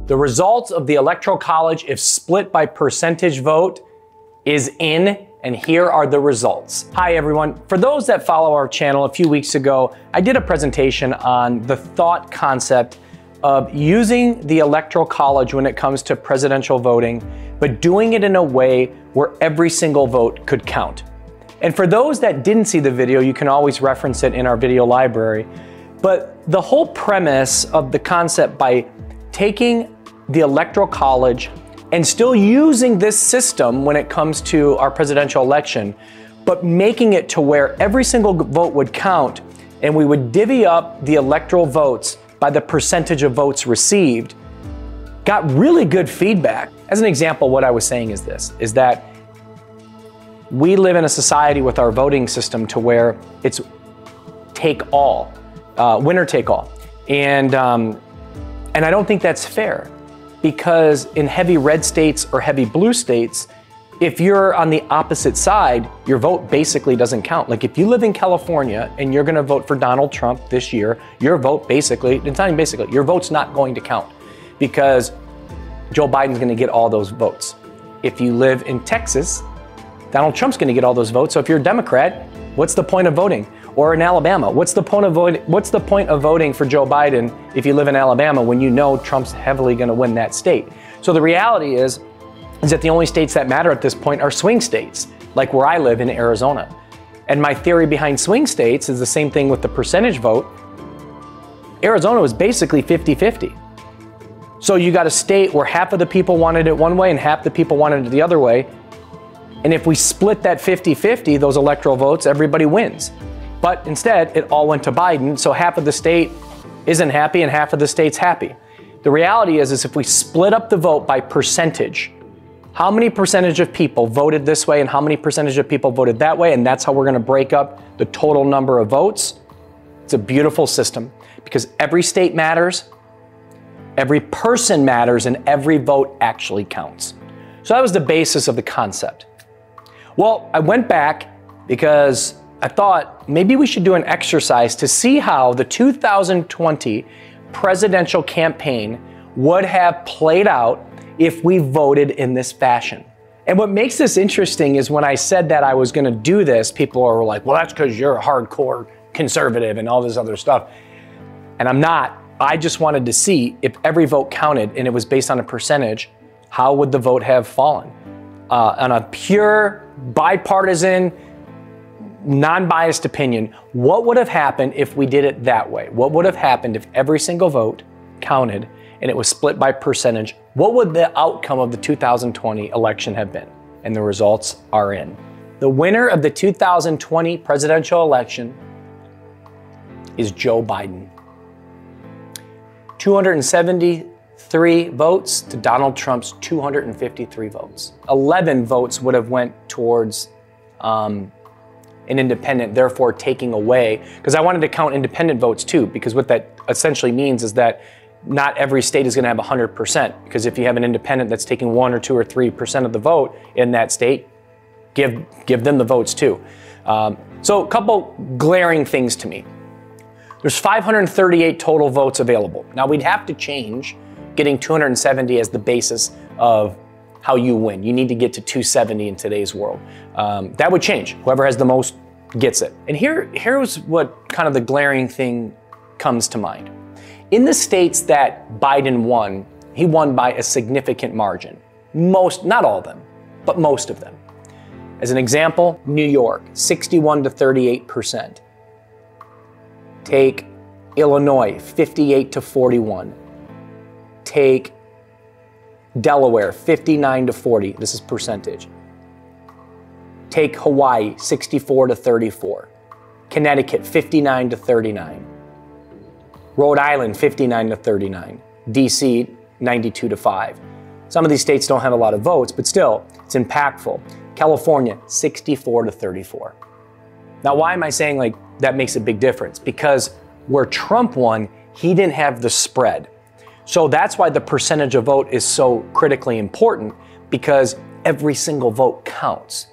The results of the Electoral College, if split by percentage vote, is in, and here are the results. Hi everyone. For those that follow our channel, a few weeks ago, I did a presentation on the thought concept of using the Electoral College when it comes to presidential voting, but doing it in a way where every single vote could count. And for those that didn't see the video, you can always reference it in our video library. But the whole premise of the concept by taking the Electoral College and still using this system when it comes to our presidential election, but making it to where every single vote would count, and we would divvy up the electoral votes by the percentage of votes received, got really good feedback. As an example, what I was saying is this, is that we live in a society with our voting system to where it's take all, winner take all. And I don't think that's fair, because in heavy red states or heavy blue states, if you're on the opposite side, your vote basically doesn't count. Like if you live in California and you're gonna vote for Donald Trump this year, your vote basically, it's not even basically, your vote's not going to count because Joe Biden's gonna get all those votes. If you live in Texas, Donald Trump's gonna get all those votes. So if you're a Democrat, what's the point of voting? Or in Alabama, what's the point of voting for Joe Biden if you live in Alabama when you know Trump's heavily gonna win that state? So the reality is that the only states that matter at this point are swing states, like where I live in Arizona. And my theory behind swing states is the same thing with the percentage vote. Arizona was basically 50-50. So you got a state where half of the people wanted it one way and half the people wanted it the other way. And if we split that 50-50, those electoral votes, everybody wins. But instead, it all went to Biden, so half of the state isn't happy and half of the state's happy. The reality is if we split up the vote by percentage, how many percentage of people voted this way and how many percentage of people voted that way, and that's how we're gonna break up the total number of votes. It's a beautiful system because every state matters, every person matters, and every vote actually counts. So that was the basis of the concept. Well, I went back because I thought maybe we should do an exercise to see how the 2020 presidential campaign would have played out if we voted in this fashion. And what makes this interesting is when I said that I was gonna do this, people are like, well, that's because you're a hardcore conservative and all this other stuff. And I'm not. I just wanted to see if every vote counted and it was based on a percentage, how would the vote have fallen? On a pure, bipartisan, non-biased opinion, what would have happened if we did it that way? What would have happened if every single vote counted and it was split by percentage? What would the outcome of the 2020 election have been? And the results are in. The winner of the 2020 presidential election is Joe Biden. 273 votes to Donald Trump's 253 votes. 11 votes would have went towards an independent, therefore taking away, because I wanted to count independent votes too, because what that essentially means is that not every state is going to have 100%, because if you have an independent that's taking 1 or 2 or 3% of the vote in that state, give them the votes too. So a couple glaring things to me. There's 538 total votes available. Now we'd have to change getting 270 as the basis of how you win. You need to get to 270 in today's world. That would change. Whoever has the most gets it. And here's what kind of the glaring thing comes to mind. In the states that Biden won, he won by a significant margin. Most, not all of them, but most of them. As an example, New York, 61 to 38%. Take Illinois, 58 to 41. Take Delaware, 59 to 40. This is percentage. Take Hawaii, 64 to 34. Connecticut, 59 to 39. Rhode Island, 59 to 39. DC, 92 to 5. Some of these states don't have a lot of votes, but still, it's impactful. California, 64 to 34. Now, why am I saying like that makes a big difference? Because where Trump won, he didn't have the spread. So that's why the percentage of vote is so critically important, because every single vote counts.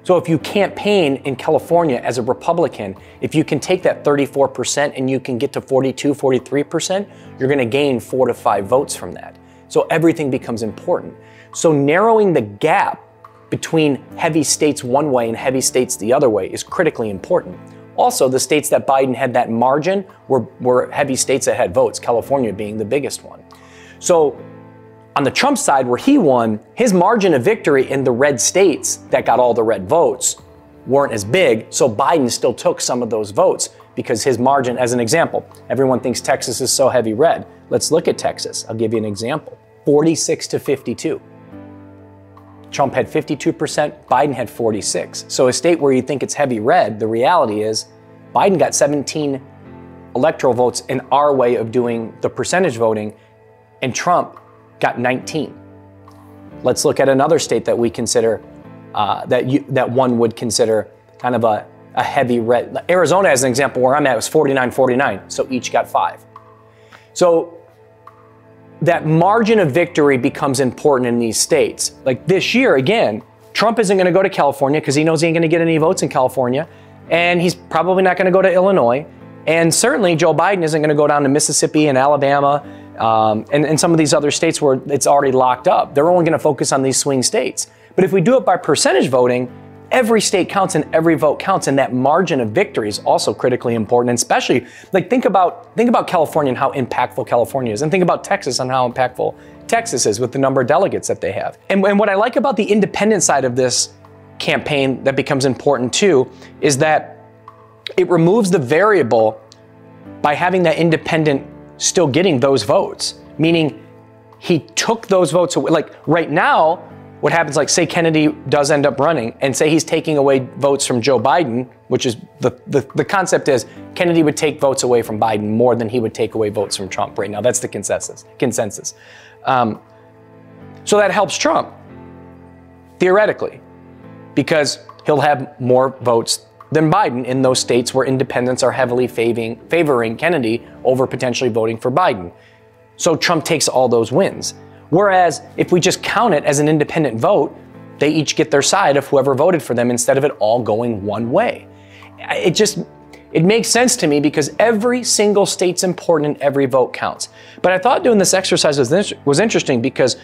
So if you campaign in California as a Republican, if you can take that 34% and you can get to 42, 43%, you're going to gain 4 to 5 votes from that. So everything becomes important. So narrowing the gap between heavy states one way and heavy states the other way is critically important. Also, the states that Biden had that margin were heavy states that had votes, California being the biggest one. So on the Trump side, where he won, his margin of victory in the red states that got all the red votes weren't as big, so Biden still took some of those votes because his margin, as an example, everyone thinks Texas is so heavy red. Let's look at Texas. I'll give you an example. 46 to 52. Trump had 52%, Biden had 46. So a state where you think it's heavy red, the reality is Biden got 17 electoral votes in our way of doing the percentage voting, and Trump got 19. Let's look at another state that we consider, that one would consider kind of a heavy red. Arizona, as an example, where I'm at, was 49-49, so each got 5. So that margin of victory becomes important in these states. Like this year, again, Trump isn't going to go to California because he knows he ain't going to get any votes in California, and he's probably not going to go to Illinois, and certainly Joe Biden isn't going to go down to Mississippi and Alabama and some of these other states where it's already locked up. They're only going to focus on these swing states. But if we do it by percentage voting, every state counts and every vote counts, and that margin of victory is also critically important. And especially, like, think about California and how impactful California is, and think about Texas and how impactful Texas is with the number of delegates that they have. And what I like about the independent side of this campaign that becomes important too is that it removes the variable by having that independent still getting those votes, meaning he took those votes away. Like right now, what happens, like say Kennedy does end up running and say he's taking away votes from Joe Biden, which is the concept is Kennedy would take votes away from Biden more than he would take away votes from Trump right now. That's the consensus. So that helps Trump, theoretically, because he'll have more votes than Biden in those states where independents are heavily favoring Kennedy over potentially voting for Biden. So Trump takes all those wins. Whereas if we just count it as an independent vote, they each get their side of whoever voted for them instead of it all going one way. It makes sense to me because every single state's important and every vote counts. But I thought doing this exercise was interesting because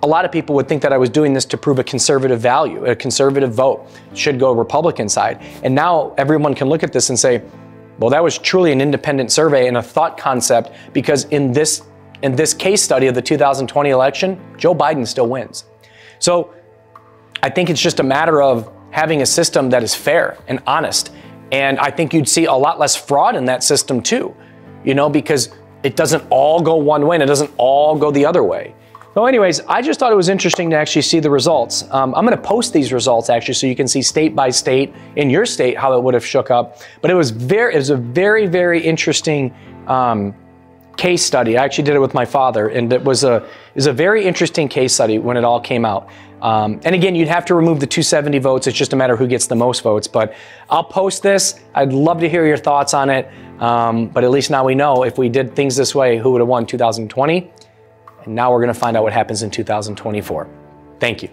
a lot of people would think that I was doing this to prove a conservative value, a conservative vote should go Republican side. And now everyone can look at this and say, well, that was truly an independent survey and a thought concept, because in this case study of the 2020 election, Joe Biden still wins. So I think it's just a matter of having a system that is fair and honest. And I think you'd see a lot less fraud in that system too, because it doesn't all go one way and it doesn't all go the other way. So anyways, I just thought it was interesting to actually see the results. I'm going to post these results actually so you can see state by state in your state how it would have shook up. But it was a very, very interesting case study. I actually did it with my father, and it was a very interesting case study when it all came out. And again, you'd have to remove the 270 votes. It's just a matter of who gets the most votes. But I'll post this. I'd love to hear your thoughts on it. But at least now we know if we did things this way, who would have won 2020. And now we're going to find out what happens in 2024. Thank you.